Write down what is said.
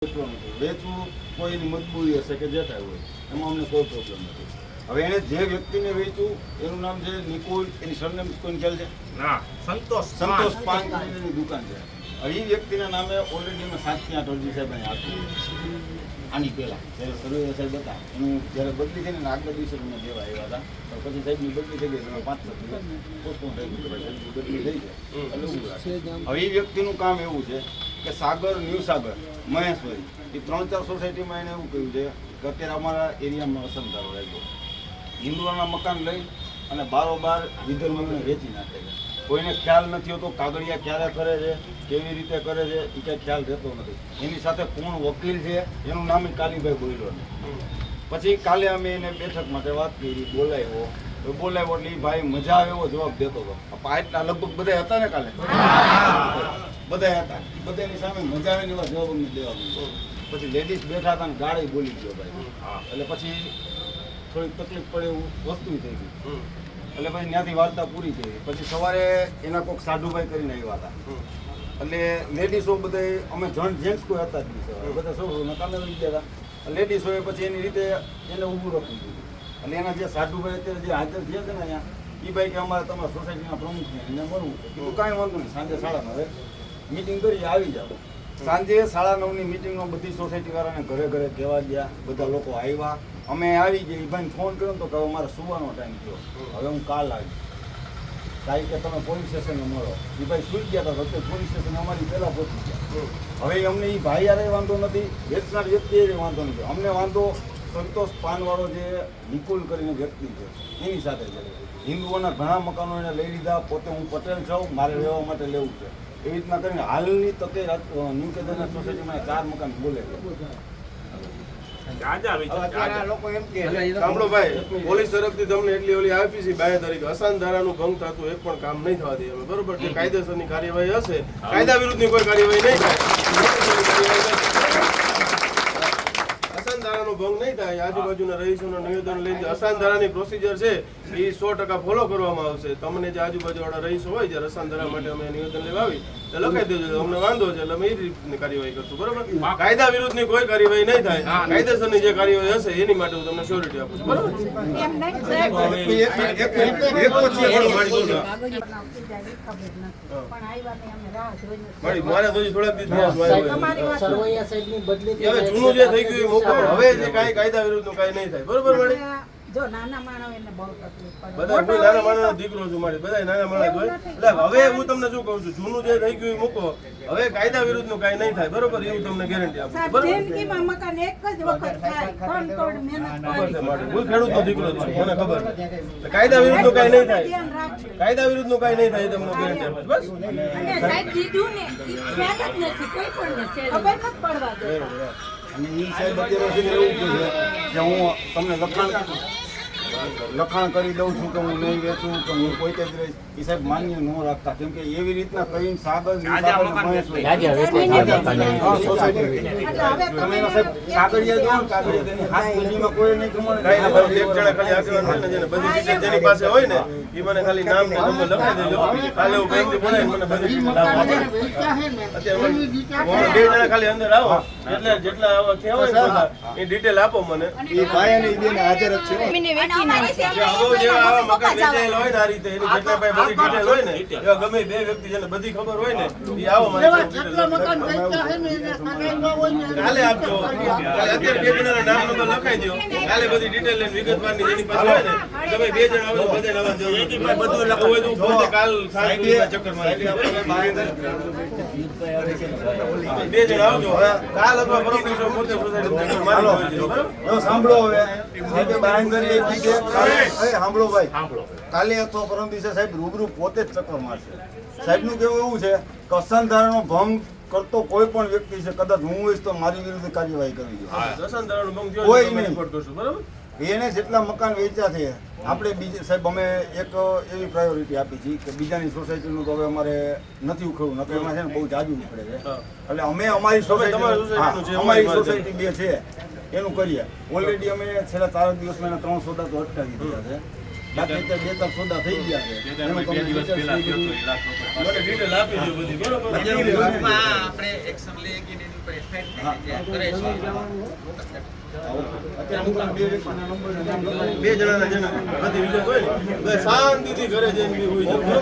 વેચવું કોઈની મજબૂરી હશે કે જે કાંઈ હોય એમાં અમને કોઈ પ્રોબ્લેમ નથી. હવે એને જે વ્યક્તિને વેચવું એનું નામ છે નિકુલ, એની સરનેમ કોઈને ખ્યાલ છે? સંતોષ પાન એની દુકાન છે. હવે એ વ્યક્તિના નામે ઓલરેડી અમે 7 થી 8 અરજી સાહેબ અહીંયા આપી. આની પહેલાં જ્યારે સર્વે સાહેબ હતા એનું જ્યારે બદલી થઈને આગલા દિવસે અમે દેવા આવ્યા હતા, તો પછી સાહેબની બદલી થઈ ગઈ, તમે 5 દિવસ પોસ્ટપોન થઈ ગયું, બદલી થઈ જાય એટલે એવું. હવે એ વ્યક્તિનું કામ એવું છે કે સાગર, ન્યૂ સાગર, મહેશ્વરી એ 3-4 સોસાયટીમાં એને એવું કહ્યું છે કે અત્યારે અમારા એરિયામાં અસંધારો રાખ્યો, હિન્દુઓના મકાન લઈ અને બારોબાર વિધર્મીઓને વેચી નાખે છે. કોઈને ખ્યાલ નથી હોતો કાગળિયા ક્યારે કરે છે, કેવી રીતે કરે છે, એ કાંઈ ખ્યાલ રહેતો નથી. એની સાથે કોણ વકીલ છે એનું નામ કાલીભાઈ બોલ્યો નહીં. પછી કાલે અમે એને બેઠક માટે વાત કરી, બોલાવ્યો એટલે એ ભાઈ મજા આવે એવો જવાબ દેતો હતો. આટલા લગભગ બધા હતા ને કાલે, બધા હતા, બધાની સામે મજા આવે ને એવા જવાબ અમને દેવાનું. પછી લેડીઝ બેઠા હતા ને ગાળી બોલી ગયો ભાઈ, એટલે પછી થોડીક તકલીફ પડે એવું વસ્તુ થઈ ગઈ. એટલે પછી ત્યાંથી વાર્તા પૂરી થઈ. પછી સવારે એના કોઈક સાધુભાઈ કરીને આવ્યા હતા, એટલે લેડીઝો બધા અમે જેન્ટ્સ કોઈ હતા જ નહીં, બધા સૌ કામે વહી ગયા હતા. લેડીઝોએ પછી એની રીતે એને ઊભું રાખી દીધું. અને એના જે સાધુભાઈ અત્યારે જે હાજર થયા છે ને અહીંયા, એ ભાઈ કે અમારે તમારા સોસાયટીના પ્રમુખને એને મળવું છે. કીધું કાંઈ વાંધો નહીં, સાંજે 9:30 મિટિંગ કરી આવી જાઓ. સાંજે 9:30ની મિટિંગમાં બધી સોસાયટીવાળાને ઘરે ઘરે કહેવા ગયા, બધા લોકો આવ્યા, અમે આવી ગયા. એ ભાઈને ફોન કર્યો તો કે હવે મારે સુવાનો ટાઈમ થયો, હવે હું કાલ આવી કાંઈ કે તમે પોલીસ સ્ટેશને મળો. એ ભાઈ સુઈ ગયા હતા, તો પોલીસ સ્ટેશન અમારી પહેલાં પહોંચી ગયા. હવે અમને એ ભાઈ યારે વાંધો નથી, વેચનાર વ્યક્તિ એ વાંધો નથી, અમને વાંધો સંતોષ પાનવાળો જે નિકુલ કરીને વ્યક્તિ છે એની સાથે છે. હિન્દુઓના ઘણા મકાનો એને લઈ લીધા, પોતે હું પટેલ છું, મારે રહેવા માટે લેવું છે, એવી રીતના કરીને હાલની તકે ન્યૂ કેદારના સોસાયટીમાં 4 મકાન બોલે છે. સાંભળો ભાઈ, પોલીસ તરફથી તમને એટલી ઓલી આપી છે બાંહેધરી, અસાન ધારાનું ભંગ થતું એક પણ કામ નહીં થવા દે. બરોબર, જે કાયદેસરની કાર્યવાહી હશે, કાયદા વિરુદ્ધની કોઈ કાર્યવાહી નહીં થાય, અસાન ધારાનો ભંગ નહીં થાય. આજુબાજુના રહીશોના નિવેદન લઈને અસાન ધારાની પ્રોસિજર છે એ 100% ફોલો કરવામાં આવશે. તમને જે આજુબાજુવાળા રહીશો હોય જ્યારે અસાન ધારા માટે અમે નિવેદન લેવા આવી તો લખાઈ દેજો, અમને વાંધો છે એટલે અમે એ રીતની કાર્યવાહી કરશું. બરોબર, કાયદા વિરુદ્ધની કોઈ કાર્યવાહી નહીં થાય, કાયદેસરની જે કાર્યવાહી હશે એની માટે હું તમને શ્યોરિટી આપું છું. બરોબર, મારે તો થોડાક દિવસ જૂનું જે થઈ ગયું મૂકો, હવે જે કાંઈ કાયદા વિરુદ્ધનું કાંઈ નહીં થાય. બરોબર મારી, જો નાના માણસ એને બહુ તકલીફ પડે, બધા કોઈ નાના માણસનો દીકરો છું મારી, બધા નાના માણસ હોય. એટલે હવે હું તમને શું કહું છું, જૂનું જે થઈ ગયું એ મૂકો, હવે કાયદા વિરુદ્ધનું કાંઈ નહીં થાય. બરોબર, એવું તમને ગેરંટી આપું છું. બરોબર, જિંદગીમાં મકાન એક જ વખત થાય, પણ તોડ મહેનત કરી. હું ખેડૂતનો દીકરો છું, મને ખબર છે. કાયદા વિરુદ્ધનું કાંઈ નહીં થાય, કાયદા વિરુદ્ધનું કાંઈ નહીં થાય એ તમને ગેરંટી આપું છું. બસ, અને સાહેબ દીધું ને ખ્યાલ જ નથી, કોઈ પણ ખબર નથી પડવા દેતા. અને એ સાહેબ અત્યારે એવું છે કે હું તમને લખાણ કરી દઉં છું કે હું નહીં વેચું, કે હું કોઈ જ રહીશ, એ સાહેબ માન્ય ન રાખતા. કેમ કે એવી રીતના કહીને સાગર કોઈ નહીં જેની પાસે હોય ને એ મને ખાલી નામ ને નંબર લખાઈ દેજો. કાલે હું બેંકથી બોલાવીને મને બધી અત્યારે 2 જણા ખાલી અંદર આવો એટલે જેટલા આવા કહેવાય એ ડિટેલ આપો મને. એ ભાઈ અને બેન હાજર જ છે. આવા મકાન વેચાયેલ હોય ને આ રીતે એની જેટલા બધી ડિટેલ હોય ને એવા ગમે 2 વ્યક્તિ જેને બધી ખબર હોય ને એ આવો મારી કાલે આપજો. અત્યારે 2 જણાના નામ નંબર લખાઈ દો, કાલે બધી ડિટેલ લઈને વિગતવારની જેની પાસે હોય ને તમે 2 જણ આવો બધા આવવા જરૂર નથી. બધું લખવું હોય તો પોતે કાલ સાંજે ચક્કર મારી 2 જણ આવજો કાલ અથવા પરમ દિવસે પોતે સોસાયટી ચક્કર મારી. બરાબર, સાંભળો હવે સાહેબ બાંહેધરી આપી છે. સાંભળો ભાઈ, કાલે અથવા પરમ દિવસે સાહેબ રૂબરૂ પોતે જ ચક્કર મારશે. સાહેબનું કેવું એવું છે કે અસાન ધારાનો ભંગ કરતો કોઈ પણ વ્યક્તિ છે, કદાચ હું હોઈશ તો મારી વિરુદ્ધ કાર્યવાહી કરવી જોઈએ. અસાન ધારાનો ભંગ થયો કોઈ નહીં. બરાબર, એને જેટલા મકાન વેચ્યા છે આપણે બીજે સાહેબ અમે એક એવી પ્રાયોરિટી આપી છે કે બીજાની સોસાયટીનું તો હવે અમારે નથી ઉખડવું, નથી એમાં છે ને બહુ જાજુ ઉખડે છે. એટલે અમે અમારી સોસાયટી 2 છે એનું કરીએ. ઓલરેડી અમે છેલ્લા 4 દિવસમાં 3 સોદા તો અટકાવી દીધા છે. બાકી અત્યારે બે ત્રણ સોદા થઈ ગયા છે એનું તમને details મને ડિટેલ આપી દો બધી બરોબર આપણે એક્શન લઈએ કે એની ઉપર FIR કરે છે અત્યારે હું તમને બે વ્યક્તિના નંબર અને નામ લખાવી બે જણાના જણા બધી વિગત હોય ને શાંતિથી ઘરે જઈને બી હોઈ જાય